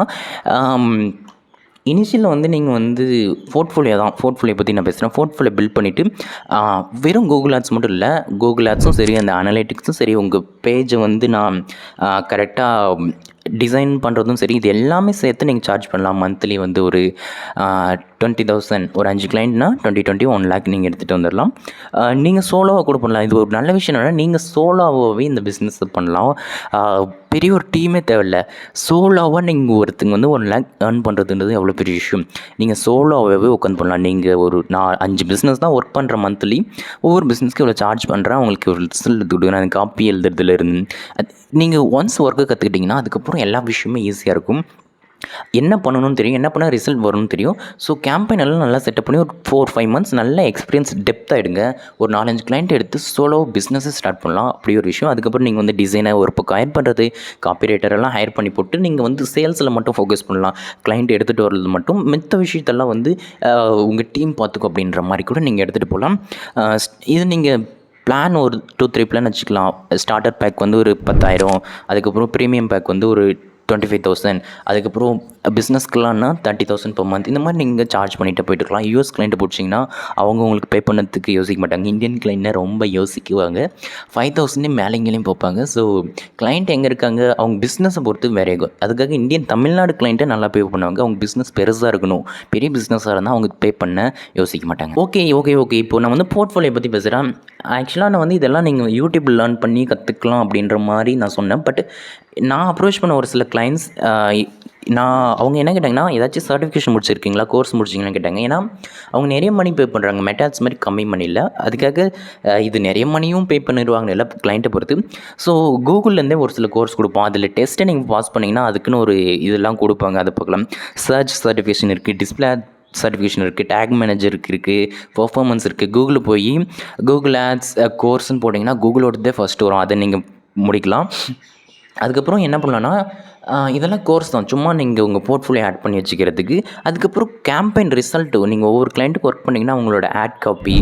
இனிஷியலில் வந்து நீங்கள் வந்து போர்ட்ஃபோலியோ பற்றி நான் பேசுகிறேன். போர்ட்ஃபோலியோ பில்ட் பண்ணிவிட்டு வெறும் கூகுள் ஆட்ஸ் மட்டும் இல்லை, கூகுள் ஆட்ஸும் சரி, அந்த அனலிட்டிக்ஸும் சரி, உங்கள் பேஜை வந்து நான் கரெக்டாக டிசைன் பண்ணுறதும் சரி, இது எல்லாமே சேர்த்து நீங்கள் சார்ஜ் பண்ணலாம். மந்த்லி வந்து ஒரு 20,000, ஒரு 5 கிளைண்ட்னா 20 1 lakh நீங்கள் எடுத்துகிட்டு வந்துடலாம். நீங்கள் சோலோவாக கூட பண்ணலாம். இது ஒரு நல்ல விஷயம் என்னென்னா, நீங்கள் சோலோவாகவே இந்த பிஸ்னஸ் பண்ணலாம். பெரிய ஒரு டீமே தேவையில்ல. சோலோவாக நீங்கள் ஒருத்தங்க வந்து 1 lakh ஏர்ன் பண்ணுறதுன்றது எவ்வளோ பெரிய விஷயம். நீங்கள் சோலோவாகவே உட்காந்து பண்ணலாம். நீங்கள் ஒரு 5 பிஸ்னஸ் தான் ஒர்க் பண்ணுற மந்த்லி, ஒவ்வொரு பிஸ்னஸ்க்கு இவ்வளோ சார்ஜ் பண்ணுறேன், உங்களுக்கு ஒரு ரிசல்ட் கொடுக்குறேன். அந்த காப்பி எழுதுறதுலேருந்து நீங்கள் ஒன்ஸ் ஒர்க்கு கற்றுக்கிட்டிங்கன்னா அதுக்கப்புறம் எல்லா விஷயமே ஈஸியாக இருக்கும். என்ன பண்ணணும்னு தெரியும், என்ன பண்ணால் ரிசல்ட் வரும்னு தெரியும். ஸோ கேம்பெயின் எல்லாம் நல்லா செட்டப் பண்ணி ஒரு 4-5 months நல்ல எக்ஸ்பீரியன்ஸ் டெப்த் ஆகிடுங்க. ஒரு 4-5 கிளைண்ட் எடுத்து சோலோ பிஸ்னஸை ஸ்டார்ட் பண்ணலாம். அப்படி ஒரு விஷயம். அதுக்கப்புறம் நீங்கள் வந்து டிசைனர் ஒரு பக்கம் ஹையர் பண்ணுறது, காப்பிரைட்டர் எல்லாம் ஹையர் பண்ணி போட்டு நீங்கள் வந்து சேல்ஸில் மட்டும் ஃபோக்கஸ் பண்ணலாம். கிளைண்ட் எடுத்துகிட்டு வரது மட்டும், மித்த விஷயத்தெல்லாம் வந்து உங்கள் டீம் பார்த்துக்கும் அப்படின்ற மாதிரி கூட நீங்கள் எடுத்துகிட்டு போகலாம். இது நீங்கள் பிளான் ஒரு 2-3 பிளான் வச்சுக்கலாம். ஸ்டார்டர் பேக் வந்து ஒரு 10,000, அதுக்கப்புறம் ப்ரீமியம் பேக் வந்து ஒரு 25,000, அதுக்கப்புறம் பிஸ்னஸ்க்குலாம்னா 30,000 per month. இந்த மாதிரி நீங்கள் சார்ஜ் பண்ணிட்டு போயிட்டுருக்கலாம். யூஎஸ் கிளைண்ட்டை பிடிச்சிங்கன்னா அவங்க உங்களுக்கு பே பண்ணதுக்கு யோசிக்க மாட்டாங்க. இந்தியன் கிளைண்ட்னா ரொம்ப யோசிக்குவாங்க. 5,000 மேலேங்களையும் பார்ப்பாங்க. ஸோ கிளைண்ட் எங்கே இருக்காங்க, அவங்க பிஸ்னஸை பொறுத்து வேற ஆகும். அதுக்காக இந்தியன் தமிழ்நாடு கிளைண்ட்டை நல்லா பே பண்ணுவாங்க. அவங்க பிஸ்னஸ் பெருசாக இருக்கணும், பெரிய பிஸ்னஸாக இருந்தால் அவங்க பே பண்ண யோசிக்க மாட்டாங்க. ஓகே, இப்போ நான் வந்து போர்ட்ஃபோலியோ பற்றி பேசுகிறேன். ஆக்சுவலாக நான் வந்து இதெல்லாம் நீங்கள் யூடியூப்பில் லேர்ன் பண்ணி கற்றுக்கலாம் அப்படின்ற மாதிரி நான் சொன்னேன். பட் நான் அப்ரோச் பண்ண ஒரு சில கிளைண்ட்ஸ் அவங்க என்ன கேட்டாங்கன்னா, ஏதாச்சும் சர்டிஃபிகேஷன் முடிச்சிருக்கீங்களா, கோர்ஸ் முடிச்சிங்களான்னு கேட்டாங்க. ஏன்னா அவங்க நிறைய மணி பே பண்ணுறாங்க. மெட்டாஸ் மாதிரி கம்மி மணி இல்ல. அதுக்காக இது நிறைய மணியும் பே பண்ணிருவாங்க எல்லாம் கிளைண்ட்டை பொறுத்து. ஸோ கூகுள்லேருந்தே ஒரு சில கோர்ஸ் கொடுப்போம். அதில் டெஸ்ட்டை நீங்கள் பாஸ் பண்ணிங்கன்னா அதுக்குன்னு ஒரு இதெல்லாம் கொடுப்பாங்க. அதை பார்க்கலாம். சர்ச் சர்டிஃபிகேஷன் இருக்குது, டிஸ்பிளே சர்டிஃபிகேஷன் இருக்குது, டேக் மேனேஜருக்கு இருக்குது, பெர்ஃபார்மன்ஸ் இருக்குது. கூகுளில் போய் கூகுள் ஆட்ஸ் கோர்ஸ்ன்னு போட்டிங்கன்னா கூகுளோடதே ஃபஸ்ட்டு வரும். அதை நீங்கள் முடிக்கலாம். அதுக்கப்புறம் என்ன பண்ணலான்னா, இதெல்லாம் கோர்ஸ் தான். சும்மா நீங்கள் உங்கள் போர்ட்ஃபோலியோ ஆட் பண்ணி வச்சுக்கிறதுக்கு. அதுக்கப்புறம் கேம்பெயின் ரிசல்ட்டு நீங்கள் ஒவ்வொரு கிளைண்ட்டுக்கு ஒர்க் பண்ணிங்கன்னா அவங்களோட ஆட் காப்பி,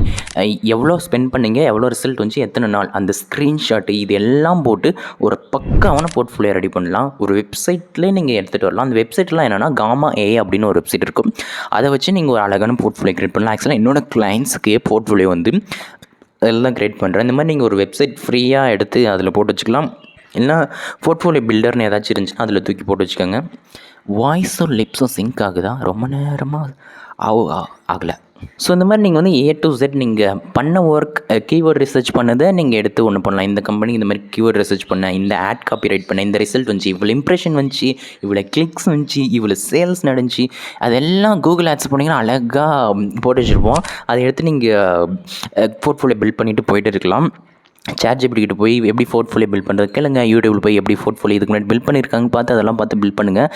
எவ்வளோ ஸ்பெண்ட் பண்ணீங்க, எவ்வளோ ரிசல்ட் வந்துச்சு, எத்தனை நாள், அந்த ஸ்க்ரீன்ஷாட்டு இது எல்லாம் போட்டு ஒரு பக்காவான போர்ட்ஃபோலியோ ரெடி பண்ணலாம். ஒரு வெப்சைட்லேயே நீங்கள் எடுத்துகிட்டு வரலாம். அந்த வெப்சைட்லாம் என்னென்னா காமா ஏ அப்படின்னு ஒரு வெப்சைட் இருக்கும். அதை வச்சு நீங்கள் ஒரு அழகான போர்ட்ஃபோலியோ கிரியேட் பண்ணலாம். ஆக்சுவலாக என்னோட கிளைண்ட்ஸுக்கு போர்ட்ஃபோலியோ வந்து எல்லாம் கிரியேட் பண்ணுறேன். இந்த மாதிரி நீங்கள் ஒரு வெப்சைட் ஃப்ரீயாக எடுத்து அதில் போட்டு வச்சுக்கலாம். இல்லைனா போர்ட்ஃபோலியோ பில்டர்னு ஏதாச்சும் இருந்துச்சுன்னா அதில் தூக்கி போட்டு வச்சுக்கோங்க. வாய்ஸும் லிப்ஸும் சிங்க் ஆகுதா? ரொம்ப நேரமாக ஆகலை. ஸோ இந்த மாதிரி நீங்கள் வந்து A to Z நீங்கள் பண்ண ஒர்க், கீவேர்ட் ரிசர்ச் பண்ணதை நீங்கள் எடுத்து ஒன்று பண்ணலாம். இந்த கம்பெனி இந்த மாதிரி கீவேர்ட் ரிசர்ச் பண்ணேன், இந்த ஆட் காப்பி ரைட் பண்ணேன், இந்த ரிசல்ட் வந்துச்சு, இவ்வளோ இம்ப்ரெஷன் வந்துச்சு, இவ்வளோ கிளிக்ஸ் வந்துச்சு, இவ்வளோ சேல்ஸ் நடந்துச்சு, அதெல்லாம் கூகுள் ஆட்ஸ் போனீங்கன்னா அழகாக போட்டு வச்சுருப்போம். அதை எடுத்து நீங்கள் போர்ட்ஃபோலியோ பில்ட் பண்ணிவிட்டு போயிட்டு இருக்கலாம். ChatGPT கிட்ட போய் எப்படி போர்ட்ஃபோலியோ பில்ட் பண்ணுறது கேளுங்க. யூடியூபில் போய் எப்படி போர்ட்ஃபோலியோ இதுக்கு முன்னாடி பில்ட் பண்ணியிருக்காங்க பார்த்து அதெல்லாம் பார்த்து பில்ட் பண்ணுங்கள்.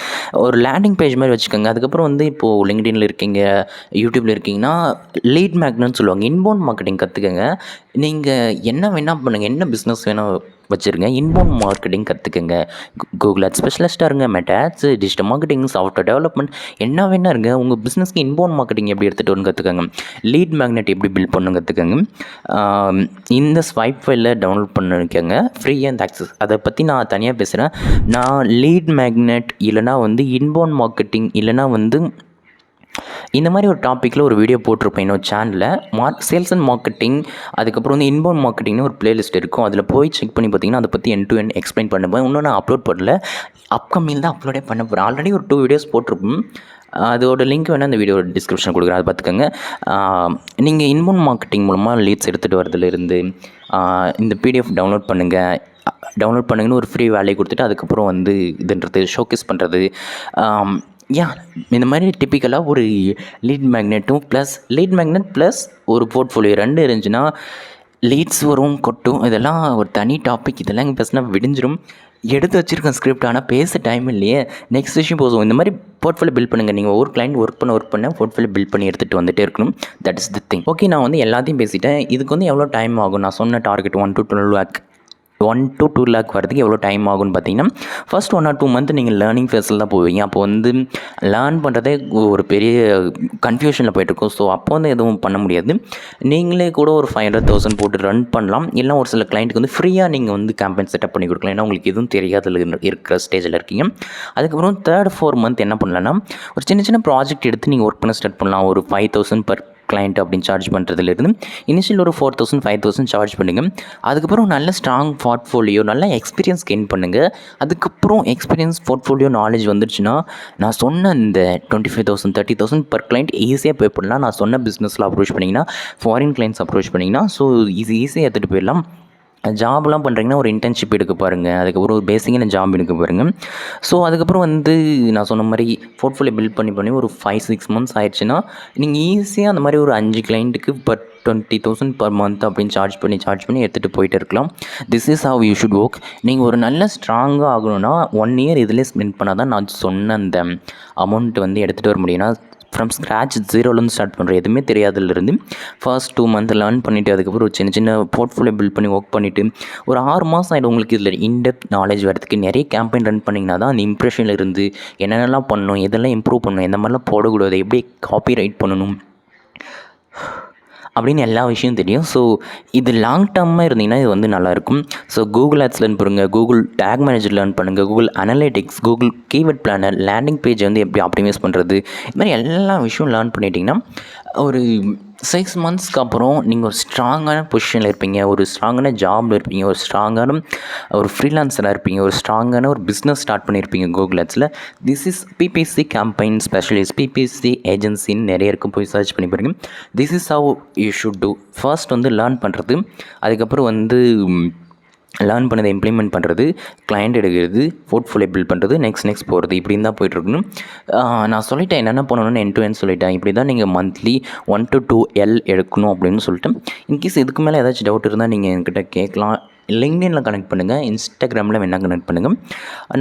ஒரு லேண்டிங் பேஜ் மாதிரி வச்சுக்கோங்க. அதுக்கப்புறம் வந்து இப்போது லிங்க்டின்ல இருக்கீங்க, யூடியூப்பில் இருக்கீங்கன்னா லீட் மேக்னட்னு சொல்லுவாங்க. இன்பவுண்ட் மார்க்கெட்டிங் கற்றுக்கங்க. நீங்கள் என்ன வேணால் பண்ணுங்கள், என்ன பிஸ்னஸ் வேணால் வச்சுருங்க. இன்பவுண்ட் மார்க்கெட்டிங் கற்றுக்கங்க. கூகுள் ஆட்ஸ் ஸ்பெஷலிஸ்ட்டாக இருங்க, Meta ads, digital marketing, software development, என்ன வேணா இருங்க. உங்கள் பிஸ்னஸ்க்கு இன்பவுண்ட் மார்க்கெட்டிங் எப்படி எடுத்துகிட்டு வந்து கற்றுக்கங்க. லீட் மேக்னெட் எப்படி பில்ட் பண்ணணும் கற்றுக்கங்க. இந்த ஸ்வைப் ஃபைலில் டவுன்லோட் பண்ணிக்கோங்க, ஃப்ரீ அண்ட் ஆக்சஸ். அதை பற்றி நான் தனியாக பேசுகிறேன். நான் லீட் மேக்னெட் இல்லைனா வந்து இன்பவுண்ட் மார்க்கெட்டிங் இல்லைனா வந்து இந்த மாதிரி ஒரு டாப்பிக்கில் ஒரு வீடியோ போட்டிருப்பேன் என்னோட சேனலில். சேல்ஸ் அண்ட் மார்க்கெட்டிங், அதுக்கப்புறம் வந்து இன்பவுண்ட் மார்க்கெட்டிங்னு ஒரு பிளேலிஸ்ட் இருக்கும். அதில் போய் செக் பண்ணி பார்த்தீங்கன்னா அதை பற்றி எண்ட் டு எண்ட் எக்ஸ்பிளைன் பண்ணுவேன். இன்னும் நான் அப்லோட் பண்ணல, அப்கமிங் தான் அப்லோடே பண்ண போகிறேன். ஆல்ரெடி ஒரு 2 வீடியோஸ் போட்டிருப்பேன். அதோட லிங்க் வேணால் அந்த வீடியோ டிஸ்கிரிப்ஷன் கொடுக்குறேன், அதை பார்த்துக்கோங்க. நீங்கள் இன்பவுண்ட் மார்க்கெட்டிங் மூலமாக லீட்ஸ் எடுத்துகிட்டு வரதுலேருந்து இந்த PDF டவுன்லோட் பண்ணுங்கன்னு ஒரு ஃப்ரீ வேலையை கொடுத்துட்டு அதுக்கப்புறம் வந்து இதுன்றது ஷோகேஸ் பண்ணுறது. இந்த மாதிரி டிப்பிக்கலாக ஒரு லீட் மேக்னெட் ப்ளஸ் ஒரு போர்ட்ஃபோலியோ 2 இருந்துச்சுன்னா லீட்ஸ் வரும், கொட்டும். இதெல்லாம் ஒரு தனி டாபிக். இதெல்லாம் இங்கே பேசினா விடிஞ்சிடும். எடுத்து வச்சுருக்கேன் ஸ்கிரிப்ட், ஆனால் பேச டைம் இல்லையே. நெக்ஸ்ட் விஷயம் போதும். இந்த மாதிரி போர்ட்ஃபோலியோ பில்ட் பண்ணுங்கள். நீங்கள் ஒரு கிளைண்ட் ஒர்க் பண்ண போர்ட்ஃபோலியோ பில்ட் பண்ணி எடுத்துகிட்டு வந்துட்டே இருக்கணும். That is the thing. Okay, நான் வந்து எல்லாத்தையும் பேசிட்டேன். இதுக்கு வந்து எவ்வளோ டைம் ஆகும்? நான் சொன்ன டார்கெட் 1 to 2 lakh வரதுக்கு எவ்வளோ டைம் ஆகும்னு பார்த்தீங்கன்னா, ஃபர்ஸ்ட் 1 or 2 month நீங்கள் லேர்னிங் ஃபேஸில் தான் போவீங்க. அப்போ வந்து லேர்ன் பண்ணுறதே ஒரு பெரிய கன்ஃபியூஷனில் போய்ட்டுருக்கும். ஸோ அப்போ வந்து எதுவும் பண்ண முடியாது. நீங்களே கூட ஒரு 500,000 போட்டு ரன் பண்ணலாம். இல்லை ஒரு சில கிளைண்ட்டுக்கு வந்து ஃப்ரீயாக நீங்கள் வந்து கேம்பெயின் செட்டப் பண்ணி கொடுக்கலாம். ஏன்னா உங்களுக்கு எதுவும் தெரியாத இருக்கிற ஸ்டேஜில் இருக்கீங்க. அதுக்கப்புறம் 3rd 4 month என்ன பண்ணலான்னா, ஒரு சின்ன ப்ராஜெக்ட் எடுத்து நீங்கள் ஒர்க் பண்ண ஸ்டார்ட் பண்ணலாம். ஒரு 5,000 per கிளைண்ட் அப்படின்னு சார்ஜ் பண்ணுறதுலேருந்து இனிஷியல் ஒரு 4,000 5,000 சார்ஜ் பண்ணுங்கள். அதுக்கப்புறம் நல்ல ஸ்ட்ராங் போர்ட்ஃபோலியோ, நல்ல எக்ஸ்பீரியன்ஸ் கெயின் பண்ணுங்கள். அதுக்கப்புறம் எக்ஸ்பீரியன்ஸ் போர்ட்ஃபோலியோ நாலேஜ் வந்துடுச்சுன்னா நான் சொன்ன இந்த 25,000 30,000 per கிளைண்ட் ஈஸியாக பே பண்ணலாம். நான் சொன்ன பிஸ்னஸில் அப்ரோச் பண்ணிங்கன்னா, ஃபாரின் கிளைண்ட்ஸ் அப்ரோச் பண்ணிங்கன்னா, ஸோ ஈஸியாக எடுத்துகிட்டு போயிடலாம். ஜாப்லாம் பண்ணுறீங்கன்னா ஒரு இன்டர்ன்ஷிப் எடுக்க பாருங்கள். அதுக்கப்புறம் ஒரு பேசிக்கான ஜாப் எடுக்க பாருங்கள். ஸோ அதுக்கப்புறம் வந்து நான் சொன்ன மாதிரி போர்ட்ஃபோலியோ பில்ட் பண்ணி ஒரு 5-6 months ஆயிடுச்சுன்னா நீங்கள் ஈஸியாக அந்த மாதிரி ஒரு 5 கிளைண்ட்டுக்கு per 20,000 per month அப்படின்னு சார்ஜ் பண்ணி எடுத்துகிட்டு போயிட்டு இருக்கலாம். This is how you should work. நீங்கள் ஒரு நல்ல ஸ்ட்ராங்காக ஆகணும்னா 1 year இதிலே ஸ்பெண்ட் பண்ணால் தான் நான் சொன்ன அந்த அமௌண்ட் வந்து எடுத்துகிட்டு வர முடியும்னா ஃப்ரம் ஸ்க்ராட்ச் 0லேருந்து ஸ்டார்ட் பண்ணுறேன். எதுவுமே தெரியாதுலேருந்து ஃபர்ஸ்ட் 2 month லேர்ன் பண்ணிவிட்டு அதுக்கப்புறம் ஒரு சின்ன போர்ட்ஃபோலியோ பில்ட் பண்ணி ஒர்க் பண்ணிவிட்டு ஒரு 6 மாதம் ஆகிடும் உங்களுக்கு இதில் இன்டெப்த் நாலேஜ் வரதுக்கு. நிறைய கேம்பெயின் ரன் பண்ணிங்கன்னா தான் அந்த இம்ப்ரெஷனில் இருந்து என்னென்னலாம் பண்ணணும், எதெல்லாம் இம்ப்ரூவ் பண்ணணும், எந்த மாதிரிலாம் போடக்கூடாது, எப்படி காப்பி ரைட் பண்ணணும் அப்படின்னு எல்லா விஷயம் தெரியும். ஸோ இது லாங் டர்மாக இருந்தீங்கன்னா இது வந்து நல்லாயிருக்கும். ஸோ கூகுள் ஆட்ஸ் லேர்ன் பண்ணுங்கள், கூகுள் டேக் மேனேஜர் லேர்ன் பண்ணுங்கள், Google analytics, Google keyword planar, landing page வந்து எப்படி ஆப்டிமைஸ் பண்ணுறது, இது மாதிரி எல்லா விஷயம் லேர்ன் பண்ணிட்டீங்கன்னா ஒரு 6 monthsக்கு அப்புறம் நீங்கள் ஒரு ஸ்ட்ராங்கான பொசிஷனில் இருப்பீங்க, ஒரு ஸ்ட்ராங்கான ஜாபில் இருப்பீங்க, ஒரு ஸ்ட்ராங்கான ஒரு ஃப்ரீலான்ஸராக இருப்பீங்க, ஒரு ஸ்ட்ராங்கான ஒரு பிஸ்னஸ் ஸ்டார்ட் பண்ணியிருப்பீங்க கூகுள் ஆட்ஸில். This is PPC campaign specialist, PPC ஏஜென்சின்னு நிறைய இருக்கும், போய் சர்ச் பண்ணி பாருங்க. This is how you should do. First வந்து லேர்ன் பண்ணுறது, அதுக்கப்புறம் வந்து லேர்ன் பண்ணதை இம்ப்ளிமெண்ட் பண்ணுறது, கிளையண்ட் எடுக்கிறது, போர்ட்ஃபோலியோ பில்ட் பண்ணுறது, நெக்ஸ்ட் போகிறது, இப்படின்னு தான் போயிட்டுருக்கணும். நான் சொல்லிட்டேன் என்னென்ன பண்ணணும்னு எண்ட் டு எண்ட் சொல்லிட்டேன். இப்படி தான் நீங்கள் மந்த்லி 1 to 2 L எடுக்கணும் அப்படின்னு சொல்லிட்டு, இன்கேஸ் இதுக்கு மேலே ஏதாச்சும் டவுட் இருந்தால் நீங்கள் என்கிட்ட கேட்கலாம். லிங்க்டினில் கனெக்ட் பண்ணுங்கள், இன்ஸ்டாகிராமில் வேணா கனெக்ட் பண்ணுங்கள்.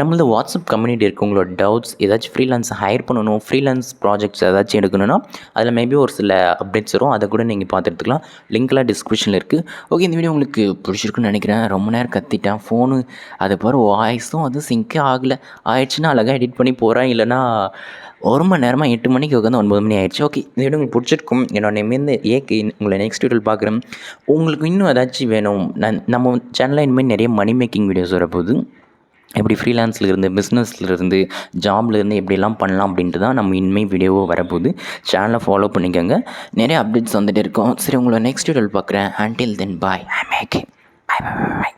நம்மளது வாட்ஸ்அப் கம்யூனிட்டி இருக்குது. உங்களோட டவுட்ஸ் ஏதாச்சும் ஃப்ரீலான்ஸ் ஹையர் பண்ணணும், ஃப்ரீலான்ஸ் ப்ராஜெக்ட்ஸ் ஏதாச்சும் எடுக்கணும்னா அதில் மேபி ஒரு சில அப்டேட்ஸ் வரும், அதை கூட நீங்கள் பார்த்து எடுத்துக்கலாம். லிங்க்லாம் டிஸ்கிரிப்ஷனில் இருக்குது. ஓகே, இந்த வீடியோ உங்களுக்கு பிடிச்சிருக்குன்னு நினைக்கிறேன். ரொம்ப நேரம் கத்திட்டேன். ஃபோனு அது பாரு வாய்ஸும் அது சிங்கே ஆகலை. ஆயிடுச்சுன்னா அழகாக எடிட் பண்ணி போகிறேன், இல்லைனா 1 மணி நேரமாக 8 மணிக்கு உட்காந்து 9 மணி ஆயிடுச்சு. ஓகே, இந்த வீடியோ உங்களுக்கு பிடிச்சிருக்கும். என்னோட நேம் உங்களை நெக்ஸ்ட் வீடியோவில் பார்க்குறேன். உங்களுக்கு இன்னும் ஏதாச்சும் வேணும், நம்ம சேனலில் இனிமேல் நிறைய மணி மேக்கிங் வீடியோஸ் வரப்போகுது. எப்படி ஃப்ரீலான்ஸில் இருந்து, பிஸ்னஸில் இருந்து, ஜாப்ல இருந்து எப்படிலாம் பண்ணலாம் அப்படின்ட்டு தான் நம்ம இனிமேல் வீடியோவோ வரப்போகுது. சேனலை ஃபாலோ பண்ணிக்கோங்க, நிறைய அப்டேட்ஸ் வந்துட்டு இருக்கோம். சரி, உங்களை நெக்ஸ்ட் வீடியோவில் பார்க்குறேன். Until then bye, I making. By.